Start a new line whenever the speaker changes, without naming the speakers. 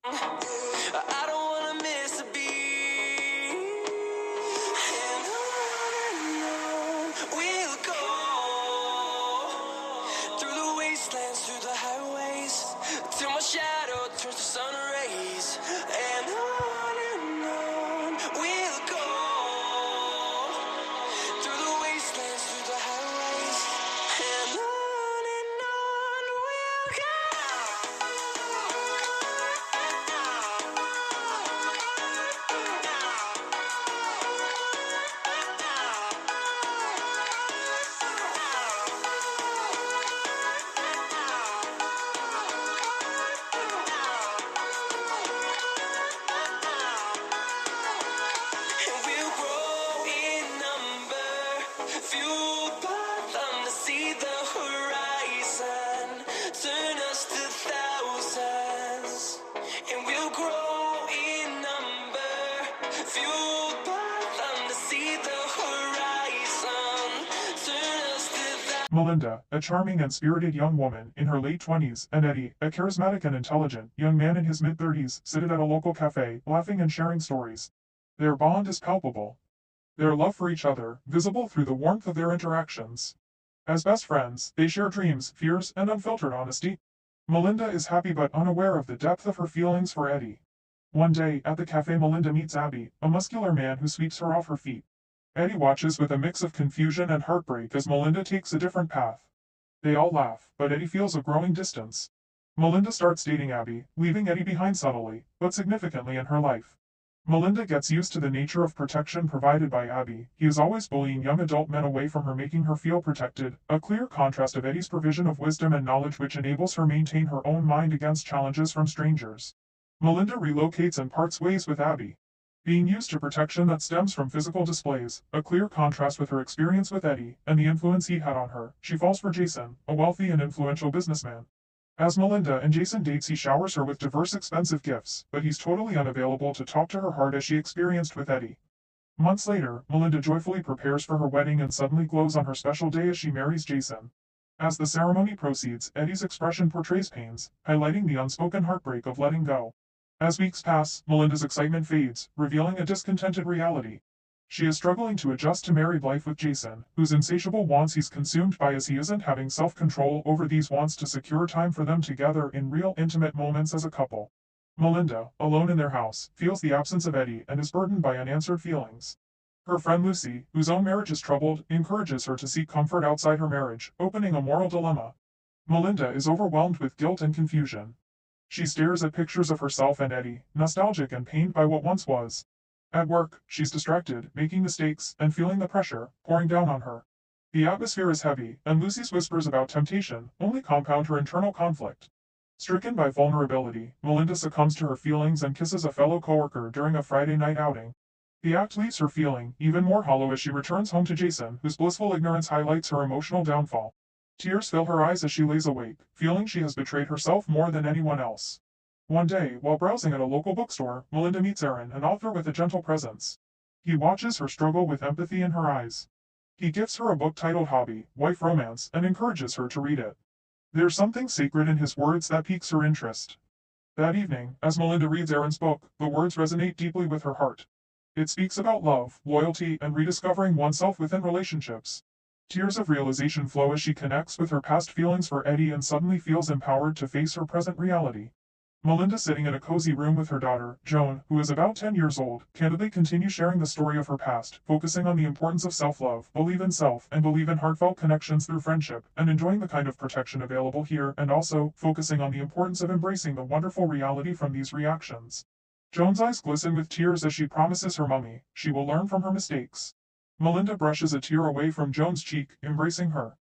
I don't wanna miss a beat. And on we'll go through the wastelands, through the highways, till my shadow turns to sun rays. And on we'll go through the wastelands, through the highways, and on we'll go. And we'll grow in number, fueled by them to see the horizon, turn us to thousands. And we'll grow in number, fueled by them to see the horizon, turn us to thousands.
Melinda, a charming and spirited young woman in her late 20s, and Eddie, a charismatic and intelligent young man in his mid-30s, sit at a local cafe, laughing and sharing stories. Their bond is palpable. Their love for each other, visible through the warmth of their interactions. As best friends, they share dreams, fears, and unfiltered honesty. Melinda is happy but unaware of the depth of her feelings for Eddie. One day, at the cafe, Melinda meets Abby, a muscular man who sweeps her off her feet. Eddie watches with a mix of confusion and heartbreak as Melinda takes a different path. They all laugh, but Eddie feels a growing distance. Melinda starts dating Abby, leaving Eddie behind subtly, but significantly in her life. Melinda gets used to the nature of protection provided by Abby. He is always bullying young adult men away from her, making her feel protected, a clear contrast of Eddie's provision of wisdom and knowledge which enables her maintain her own mind against challenges from strangers. Melinda relocates and parts ways with Abby. Being used to protection that stems from physical displays, a clear contrast with her experience with Eddie and the influence he had on her, she falls for Jason, a wealthy and influential businessman. As Melinda and Jason dates, he showers her with diverse expensive gifts, but he's totally unavailable to talk to her heart as she experienced with Eddie. Months later, Melinda joyfully prepares for her wedding and suddenly glows on her special day as she marries Jason. As the ceremony proceeds, Eddie's expression portrays pains, highlighting the unspoken heartbreak of letting go. As weeks pass, Melinda's excitement fades, revealing a discontented reality. She is struggling to adjust to married life with Jason, whose insatiable wants he's consumed by as he isn't having self-control over these wants to secure time for them together in real intimate moments as a couple. Melinda, alone in their house, feels the absence of Eddie and is burdened by unanswered feelings. Her friend Lucy, whose own marriage is troubled, encourages her to seek comfort outside her marriage, opening a moral dilemma. Melinda is overwhelmed with guilt and confusion. She stares at pictures of herself and Eddie, nostalgic and pained by what once was. At work, she's distracted, making mistakes, and feeling the pressure pouring down on her. The atmosphere is heavy, and Lucy's whispers about temptation only compound her internal conflict. Stricken by vulnerability, Melinda succumbs to her feelings and kisses a fellow coworker during a Friday night outing. The act leaves her feeling even more hollow as she returns home to Jason, whose blissful ignorance highlights her emotional downfall. Tears fill her eyes as she lays awake, feeling she has betrayed herself more than anyone else. One day, while browsing at a local bookstore, Melinda meets Aaron, an author with a gentle presence. He watches her struggle with empathy in her eyes. He gives her a book titled Hobby, Wife Romance, and encourages her to read it. There's something sacred in his words that piques her interest. That evening, as Melinda reads Aaron's book, the words resonate deeply with her heart. It speaks about love, loyalty, and rediscovering oneself within relationships. Tears of realization flow as she connects with her past feelings for Eddie and suddenly feels empowered to face her present reality. Melinda, sitting in a cozy room with her daughter, Joan, who is about 10 years old, candidly continues sharing the story of her past, focusing on the importance of self-love, believe in self, and believe in heartfelt connections through friendship, and enjoying the kind of protection available here, and also focusing on the importance of embracing the wonderful reality from these reactions. Joan's eyes glisten with tears as she promises her mummy she will learn from her mistakes. Melinda brushes a tear away from Joan's cheek, embracing her.